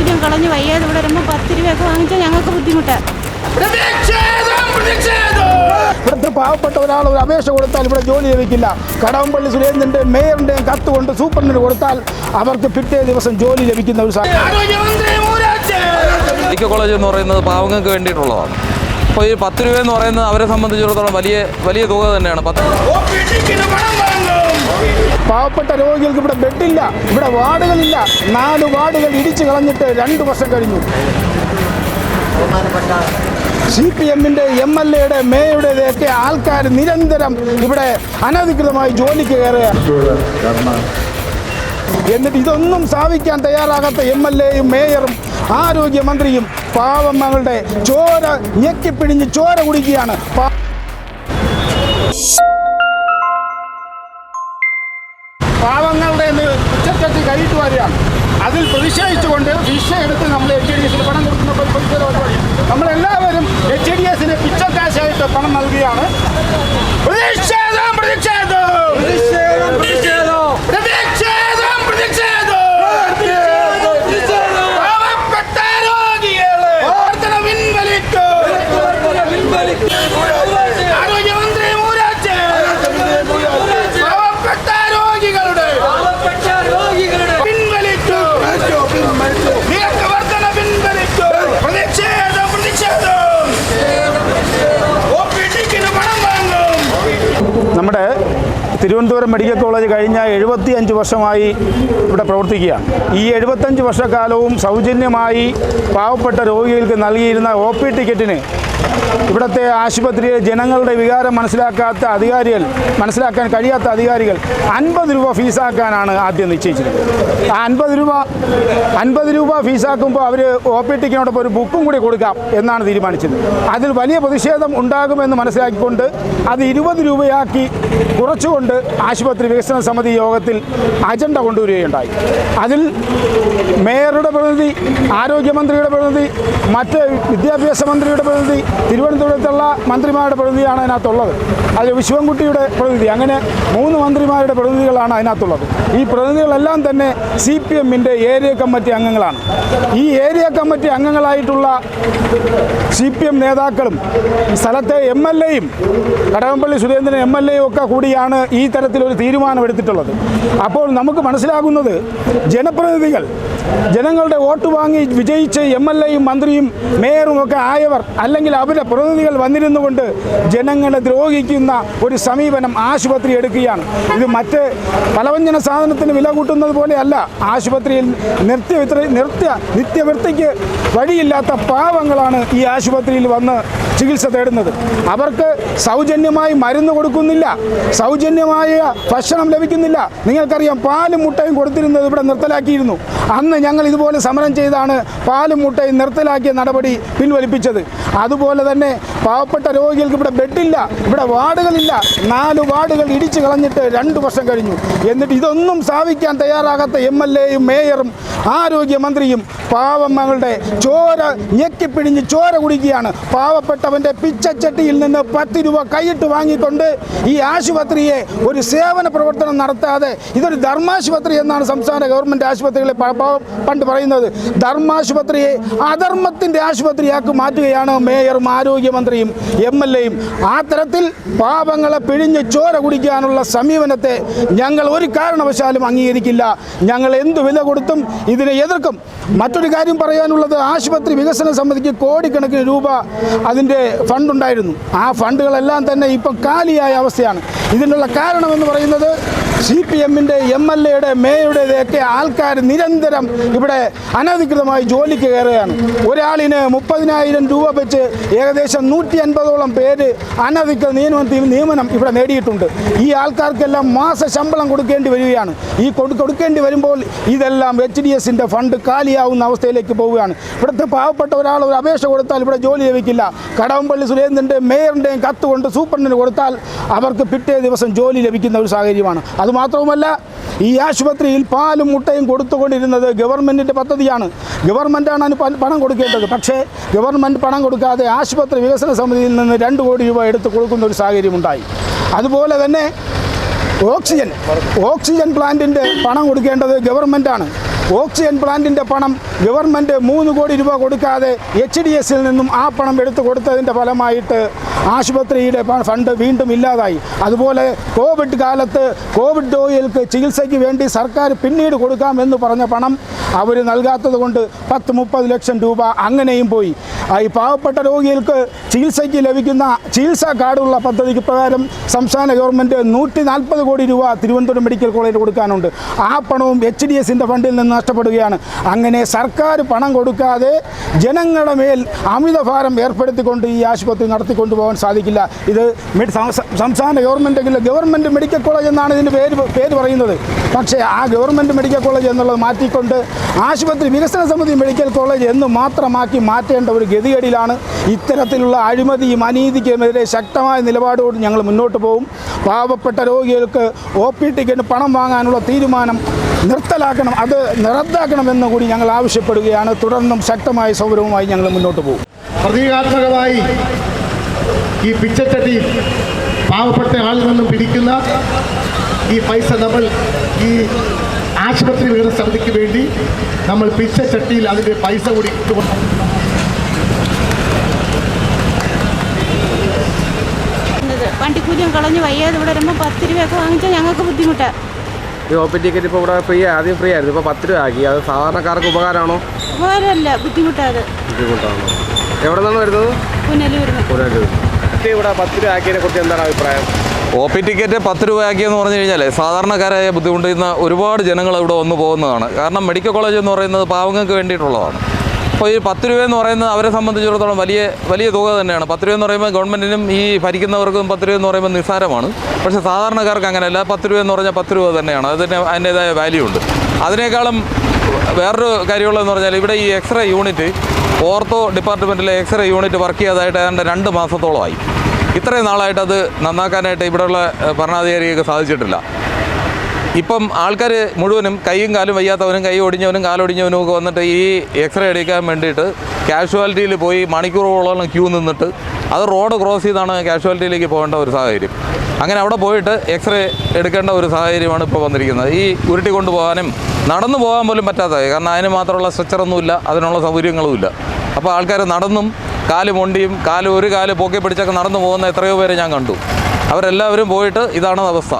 ആരോഗ്യം കളഞ്ഞ് വയ്യാതെ ഇവിടെ വരുമ്പോൾ 10 രൂപയൊക്കെ വാങ്ങിച്ചാൽ ഞങ്ങൾക്ക് ബുദ്ധിമുട്ടാണ്. ഇവിടുത്തെ പാവപ്പെട്ട ഒരാൾ ഒരു അപേക്ഷ കൊടുത്താൽ ഇവിടെ ജോലി ലഭിക്കില്ല. കടകംപള്ളി സുരേന്ദ്രൻ്റെയും മേയറിൻ്റെയും കത്ത് കൊണ്ട് സൂപ്രണ്ടിന് കൊടുത്താൽ അവർക്ക് പിറ്റേ ദിവസം ജോലി ലഭിക്കുന്ന ഒരു മെഡിക്കൽ കോളേജ് എന്ന് പറയുന്നത് പാവങ്ങൾക്ക് വേണ്ടിയിട്ടുള്ളതാണ്. അപ്പോൾ ഈ 10 രൂപ എന്ന് പറയുന്നത് അവരെ സംബന്ധിച്ചിടത്തോളം വലിയ തുക തന്നെയാണ്. പാവപ്പെട്ട രോഗികൾക്ക് ഇവിടെ ബെഡില്ല, ഇവിടെ വാർഡുകളില്ല. 4 വാർഡുകൾ ഇടിച്ചു കളഞ്ഞിട്ട് 2 വർഷം കഴിഞ്ഞു. CPM-ന്റെ MLA-യുടെ മേയറുടെയൊക്കെ ആൾക്കാർ നിരന്തരം ഇവിടെ അനധികൃതമായി ജോലിക്ക് കയറുകയാണ്. എന്നിട്ട് ഇതൊന്നും സ്ഥാപിക്കാൻ തയ്യാറാകാത്ത MLA-യും മേയറും ആരോഗ്യമന്ത്രിയും പാവങ്ങളുടെ ചോര ഞെക്കിപ്പിടിഞ്ഞ് ചോര കുടിക്കുകയാണ്. പാവങ്ങളുടെ ഉച്ചക്കത്തി കൈയിട്ട് വരികയാണ്. അതിൽ പ്രതിഷേധിച്ചുകൊണ്ട് വിഷ എടുത്ത് നമ്മൾ HDS-ന് പണം കൊടുക്കുന്ന പ്രതിഷേധ പരിപാടി നമ്മളെല്ലാവരും HDS-ന് പിച്ചക്കാശായിട്ട് പണം നൽകുകയാണ്. പ്രതിഷേധം പ്രതിഷേധം പ്രതിഷേധം പ്രതിഷേധം പ്രതിഷേധം പ്രതിഷേധം പാവപ്പെട്ട രോഗികളെ പിൻവലിക്കും. ആരോഗ്യമന്ത്രി മൂരാച്ച് പാവപ്പെട്ട രോഗികളുടെ പിൻവലിക്കും. നിരക്ക് വർധന പിൻവലിക്കും. പ്രതിഷേധം പ്രതിഷേധം OPD-ക്ക് പണം വാങ്ങും. നമ്മുടെ തിരുവനന്തപുരം മെഡിക്കൽ കോളേജ് കഴിഞ്ഞ 75 വർഷമായി ഇവിടെ പ്രവർത്തിക്കുകയാണ്. ഈ 75 വർഷക്കാലവും സൗജന്യമായി പാവപ്പെട്ട രോഗികൾക്ക് നൽകിയിരുന്ന OP ടിക്കറ്റിന് ഇവിടുത്തെ ആശുപത്രിയിലെ ജനങ്ങളുടെ വികാരം മനസ്സിലാക്കാൻ കഴിയാത്ത അധികാരികൾ 50 രൂപ ഫീസാക്കാനാണ് ആദ്യം നിശ്ചയിച്ചിരുന്നത്. ആ 50 രൂപ ഫീസാക്കുമ്പോൾ അവർ OP ടിക്കറ്റിനോടൊപ്പം ഒരു ബുക്കും കൂടി കൊടുക്കാം എന്നാണ് തീരുമാനിച്ചത്. അതിൽ വലിയ പ്രതിഷേധം ഉണ്ടാകുമെന്ന് മനസ്സിലാക്കിക്കൊണ്ട് അത് 20 രൂപയാക്കി കുറച്ചുകൊണ്ട് ആശുപത്രി വികസന സമിതി യോഗത്തിൽ അജണ്ട കൊണ്ടുവരികയുണ്ടായി. അതിൽ മേയറുടെ പ്രതിനിധി, ആരോഗ്യമന്ത്രിയുടെ പ്രതിനിധി, മറ്റ് വിദ്യാഭ്യാസ മന്ത്രിയുടെ പ്രതിനിധി, തിരുവനന്തപുരത്തുള്ള മന്ത്രിമാരുടെ പ്രതിനിധിയാണ് അതിനകത്തുള്ളത്. അതിൽ വിശ്വൻകുട്ടിയുടെ പ്രതിനിധി, അങ്ങനെ 3 മന്ത്രിമാരുടെ പ്രതിനിധികളാണ് അതിനകത്തുള്ളത്. ഈ പ്രതിനിധികളെല്ലാം തന്നെ CPM-ന്റെ ഏരിയ കമ്മിറ്റി അംഗങ്ങളാണ്. ഈ ഏരിയ കമ്മിറ്റി അംഗങ്ങളായിട്ടുള്ള CPM നേതാക്കളും സ്ഥലത്തെ MLA-യും കടകംപള്ളി സുരേന്ദ്രൻ MLA-യും ഒക്കെ കൂടിയാണ് ഈ തരത്തിലൊരു തീരുമാനമെടുത്തിട്ടുള്ളത്. അപ്പോൾ നമുക്ക് മനസ്സിലാകുന്നത് ജനപ്രതിനിധികൾ, ജനങ്ങളുടെ വോട്ട് വാങ്ങി വിജയിച്ച് MLA-യും മന്ത്രിയും മേയറും ഒക്കെ ആയവർ, അല്ലെങ്കിൽ അവരുടെ പ്രതിനിധികൾ വന്നിരുന്നു കൊണ്ട് ജനങ്ങളെ ദ്രോഹിക്കുന്ന ഒരു സമീപനം ആശുപത്രി എടുക്കുകയാണ്. ഇത് മറ്റ് പലവ്യഞ്ജന സാധനത്തിന് വില കൂട്ടുന്നത് പോലെയല്ല. ആശുപത്രിയിൽ നിത്യവൃത്തിക്ക് വഴിയില്ലാത്ത പാവങ്ങളാണ് ഈ ആശുപത്രിയിൽ വന്ന് ചികിത്സ തേടുന്നത്. അവർക്ക് സൗജന്യമായി മരുന്ന് കൊടുക്കുന്നില്ല, സൗജന്യമായ ഭക്ഷണം ലഭിക്കുന്നില്ല. നിങ്ങൾക്കറിയാം, പാലും മുട്ടയും കൊടുത്തിരുന്നത് ഇവിടെ നിർത്തലാക്കിയിരുന്നു. അന്ന് ഞങ്ങൾ ഇതുപോലെ സമരം ചെയ്താണ് പാലും മുട്ടയും നിർത്തലാക്കിയ നടപടി പിൻവലിപ്പിച്ചത്. അതുപോലെ തന്നെ പാവപ്പെട്ട രോഗികൾക്ക് ഇവിടെ ബെഡില്ല, ഇവിടെ വാർഡുകളില്ല. 4 വാർഡുകൾ ഇടിച്ചു കളഞ്ഞിട്ട് 2 വർഷം കഴിഞ്ഞു. എന്നിട്ട് ഇതൊന്നും സ്ഥാപിക്കാൻ തയ്യാറാകാത്ത MLA-യും മേയറും ആരോഗ്യമന്ത്രിയും പാവങ്ങളുടെ ചോര ഞെക്കിപ്പിടിഞ്ഞ് ചോര കുടിക്കുകയാണ്. പാവപ്പെട്ടവൻ്റെ പിച്ചച്ചട്ടിയിൽ നിന്ന് 10 രൂപ കൈയിട്ട് വാങ്ങിക്കൊണ്ട് ഈ ആശുപത്രിയെ ഒരു സേവന പ്രവർത്തനം നടത്താതെ ഇതൊരു ധർമാശുപത്രി എന്നാണ് സംസ്ഥാന ഗവൺമെൻറ് ആശുപത്രികളെ പണ്ട് പറയുന്നത്. ധർമാശുപത്രിയെ അധർമ്മത്തിൻ്റെ ആശുപത്രിയാക്കി മാറ്റുകയാണ് മേയറും ആരോഗ്യമന്ത്രിയും MLA-യും. ആ തരത്തിൽ പാവങ്ങളെ പിഴിഞ്ഞ് ചോര കുടിക്കാനുള്ള സമീപനത്തെ ഞങ്ങൾ ഒരു കാരണവശാലും അംഗീകരിക്കില്ല. ഞങ്ങൾ എന്ത് വില കൊടുത്തും ഇതിനെ എതിർക്കും. മറ്റൊരു കാര്യം പറയാനുള്ളത്, ആശുപത്രി വികസന സമിതിക്ക് കോടിക്കണക്കിന് രൂപ അതിൻ്റെ ഫണ്ടുണ്ടായിരുന്നു. ആ ഫണ്ടുകളെല്ലാം തന്നെ ഇപ്പം കാലിയായ അവസ്ഥയാണ്. ഇതിനുള്ള കാരണമെന്ന് പറയുന്നത് CPM-ന്റെ MLA-യുടെ മേയറുടെയൊക്കെ ആൾക്കാർ നിരന്തരം ഇവിടെ അനധികൃതമായി ജോലിക്ക് കയറുകയാണ്. ഒരാളിന് 30,000 രൂപ വെച്ച് ഏകദേശം 150ഓളം പേര് അനധികൃത നിയമനം ഇവിടെ നേടിയിട്ടുണ്ട്. ഈ ആൾക്കാർക്കെല്ലാം മാസ ശമ്പളം കൊടുക്കേണ്ടി വരികയാണ്. ഈ കൊടുക്കേണ്ടി വരുമ്പോൾ ഇതെല്ലാം HDS-ന്റെ ഫണ്ട് കാലിയാവുന്ന അവസ്ഥയിലേക്ക് പോവുകയാണ്. ഇവിടുത്തെ പാവപ്പെട്ട ഒരാൾ ഒരു അപേക്ഷ കൊടുത്താൽ ഇവിടെ ജോലി ലഭിക്കില്ല. കടകംപള്ളി സുരേന്ദ്രൻ്റെയും മേയറിൻ്റെയും കത്ത് കൊണ്ട് സൂപ്രണ്ടിന് കൊടുത്താൽ അവർക്ക് പിറ്റേ ദിവസം ജോലി ലഭിക്കുന്ന ഒരു സാഹചര്യമാണ്. അതുമാത്രവുമല്ല, ഈ ആശുപത്രിയിൽ പാലും മുട്ടയും കൊടുത്തുകൊണ്ടിരുന്നത് ഗവൺമെൻറ്റിൻ്റെ പദ്ധതിയാണ്. ഗവൺമെൻറ്റാണ് അതിന് പണം കൊടുക്കേണ്ടത്. പക്ഷേ ഗവൺമെൻറ് പണം കൊടുക്കാതെ ആശുപത്രി വികസന സമിതിയിൽ നിന്ന് 2 കോടി രൂപ എടുത്ത് കൊടുക്കുന്ന ഒരു സാഹചര്യമുണ്ടായി. അതുപോലെ തന്നെ ഓക്സിജൻ പ്ലാന്റിൻ്റെ പണം കൊടുക്കേണ്ടത് ഗവൺമെൻറ്റാണ്. ഓക്സിജൻ പ്ലാന്റിൻ്റെ പണം ഗവൺമെൻറ് 3 കോടി രൂപ കൊടുക്കാതെ HDSൽ നിന്നും ആ പണം എടുത്തു കൊടുത്തതിൻ്റെ ഫലമായിട്ട് ആശുപത്രിയുടെ ഫണ്ട് വീണ്ടും ഇല്ലാതായി. അതുപോലെ കോവിഡ് കാലത്ത് കോവിഡ് രോഗികൾക്ക് ചികിത്സയ്ക്ക് വേണ്ടി സർക്കാർ പിന്നീട് കൊടുക്കാമെന്ന് പറഞ്ഞ പണം അവർ നൽകാത്തത് കൊണ്ട് 10-30 ലക്ഷം രൂപ അങ്ങനെയും പോയി. ഈ പാവപ്പെട്ട രോഗികൾക്ക് ചികിത്സയ്ക്ക് ലഭിക്കുന്ന ചികിത്സാ കാർഡുള്ള പദ്ധതിക്ക് പ്രകാരം സംസ്ഥാന ഗവൺമെൻറ് 140 കോടി രൂപ തിരുവനന്തപുരം മെഡിക്കൽ കോളേജിൽ കൊടുക്കാനുണ്ട്. ആ പണവും HDSൻ്റെ ഫണ്ടിൽ നിന്ന് നഷ്ടപ്പെടുകയാണ്. അങ്ങനെ സർക്കാർ പണം കൊടുക്കാതെ ജനങ്ങളുടെ മേൽ അമിതഭാരം ഏർപ്പെടുത്തിക്കൊണ്ട് ഈ ആശുപത്രി നടത്തിക്കൊണ്ടുപോകാൻ സാധിക്കില്ല. ഇത് സംസ്ഥാന ഗവൺമെൻറ് മെഡിക്കൽ കോളേജ് എന്നാണ് ഇതിൻ്റെ പേര് പറയുന്നത്. പക്ഷേ ആ ഗവൺമെൻറ് മെഡിക്കൽ കോളേജ് എന്നുള്ളത് മാറ്റിക്കൊണ്ട് ആശുപത്രി വികസന സമിതി മെഡിക്കൽ കോളേജ് എന്ന് മാത്രമാക്കി മാറ്റേണ്ട ഒരു ഗതികേടിലാണ്. ഇത്തരത്തിലുള്ള അഴിമതിയും അനീതിക്കുമെതിരെ ശക്തമായ നിലപാടോട് ഞങ്ങൾ മുന്നോട്ട് പോകും. പാവപ്പെട്ട രോഗികൾക്ക് OP ടിക്കറ്റ് പണം വാങ്ങാനുള്ള തീരുമാനം നിർത്തലാക്കണം, അത് റദ്ദാക്കണമെന്ന് കൂടി ഞങ്ങൾ ആവശ്യപ്പെടുകയാണ്. തുടർന്നും ശക്തമായ സമരവുമായി ഞങ്ങൾ മുന്നോട്ട് പോകും. പ്രതീകാത്മകമായി ഈ പിച്ചച്ചട്ടിയിൽ പാവപ്പെട്ട ആളിൽ നിന്നും പിടിക്കുന്ന ഈ പൈസ നമ്മൾ ഈ ആശുപത്രി വികസന സമിതിക്ക് വേണ്ടി നമ്മൾ പിച്ചച്ചട്ടിയിൽ അതിൻ്റെ പൈസ കൂടി വണ്ടിക്കൂലിയും കളഞ്ഞ് വയ്യാതെ ഇവിടെ വരുമ്പോൾ 10 രൂപയൊക്കെ വാങ്ങിച്ചാൽ ഞങ്ങൾക്ക് ബുദ്ധിമുട്ടാണ്. ഈ OP ടിക്കറ്റ് ഇപ്പോൾ ഇവിടെ ആദ്യം ഫ്രീ ആയിരുന്നു, ഇപ്പോൾ 10 രൂപ ആക്കി. അത് സാധാരണക്കാർക്ക് ഉപകാരമാണോ? ഉപകാരമല്ല, ബുദ്ധിമുട്ടാണ്. എവിടെ നിന്നാണ് വരുന്നത്? പുനലൂർ. ഇവിടെ 10 രൂപ ആക്കിയതിനെ കുറിച്ച് എന്താണ് അഭിപ്രായം? OP ടിക്കറ്റ് 10 രൂപയാക്കിയെന്ന് പറഞ്ഞു കഴിഞ്ഞാൽ സാധാരണക്കാരായ ബുദ്ധിമുട്ടുന്ന ഒരുപാട് ജനങ്ങൾ ഇവിടെ വന്നു പോകുന്നതാണ്. കാരണം മെഡിക്കൽ കോളേജ് എന്ന് പറയുന്നത് പാവങ്ങൾക്ക് വേണ്ടിയിട്ടുള്ളതാണ്. അപ്പോൾ ഈ 10 രൂപയെന്ന് പറയുന്നത് അവരെ സംബന്ധിച്ചിടത്തോളം വലിയ തുക തന്നെയാണ്. 10 രൂപ എന്ന് പറയുമ്പോൾ ഗവൺമെൻറ്റിനും ഈ ഭരിക്കുന്നവർക്കും 10 രൂപ എന്ന് പറയുമ്പോൾ നിസ്സാരമാണ്. പക്ഷേ സാധാരണക്കാർക്ക് അങ്ങനെയല്ല. 10 രൂപ എന്ന് പറഞ്ഞാൽ 10 രൂപ തന്നെയാണ്. അതിൻ്റേതായ വാല്യൂ ഉണ്ട്. അതിനേക്കാളും വേറൊരു കാര്യമുള്ളതെന്ന് പറഞ്ഞാൽ ഇവിടെ ഈ എക്സ്റേ യൂണിറ്റ് ഓർത്തോ ഡിപ്പാർട്ട്മെൻറ്റിലെ എക്സ്റേ യൂണിറ്റ് വർക്ക് ചെയ്തതായിട്ട് ഏതാണ്ട് 2 മാസത്തോളമായി. ഇത്രയും നാളായിട്ട് അത് നന്നാക്കാനായിട്ട് ഇവിടെയുള്ള ഭരണാധികാരികൾക്ക് സാധിച്ചിട്ടില്ല. ഇപ്പം ആൾക്കാർ മുഴുവനും കൈയും കാലും വയ്യാത്തവനും കൈ ഒടിഞ്ഞവനും കാലൊടിഞ്ഞവനും ഒക്കെ വന്നിട്ട് ഈ എക്സ്റേ എടുക്കാൻ വേണ്ടിയിട്ട് കാഷ്വാലിറ്റിയിൽ പോയി മണിക്കൂറുകളോളം ക്യൂ നിന്നിട്ട് അത് റോഡ് ക്രോസ് ചെയ്താണ് കാഷ്വാലിറ്റിയിലേക്ക് പോകേണ്ട ഒരു സാഹചര്യം. അങ്ങനെ അവിടെ പോയിട്ട് എക്സ്റേ എടുക്കേണ്ട ഒരു സാഹചര്യമാണ് ഇപ്പോൾ വന്നിരിക്കുന്നത്. ഈ ഉരുട്ടി കൊണ്ടുപോകാനും നടന്നു പോകാൻ പോലും പറ്റാത്തത്. കാരണം അതിന് മാത്രമുള്ള സ്ട്രെച്ചറൊന്നുമില്ല, അതിനുള്ള സൗകര്യങ്ങളുമില്ല. അപ്പോൾ ആൾക്കാർ നടന്നും കാല് മൊണ്ടിയും ഒരു കാല് പൊക്കി പിടിച്ചൊക്കെ നടന്നു പോകുന്ന എത്രയോ പേരെ ഞാൻ കണ്ടു. അവരെല്ലാവരും പോയിട്ട് ഇതാണ് അവസ്ഥ.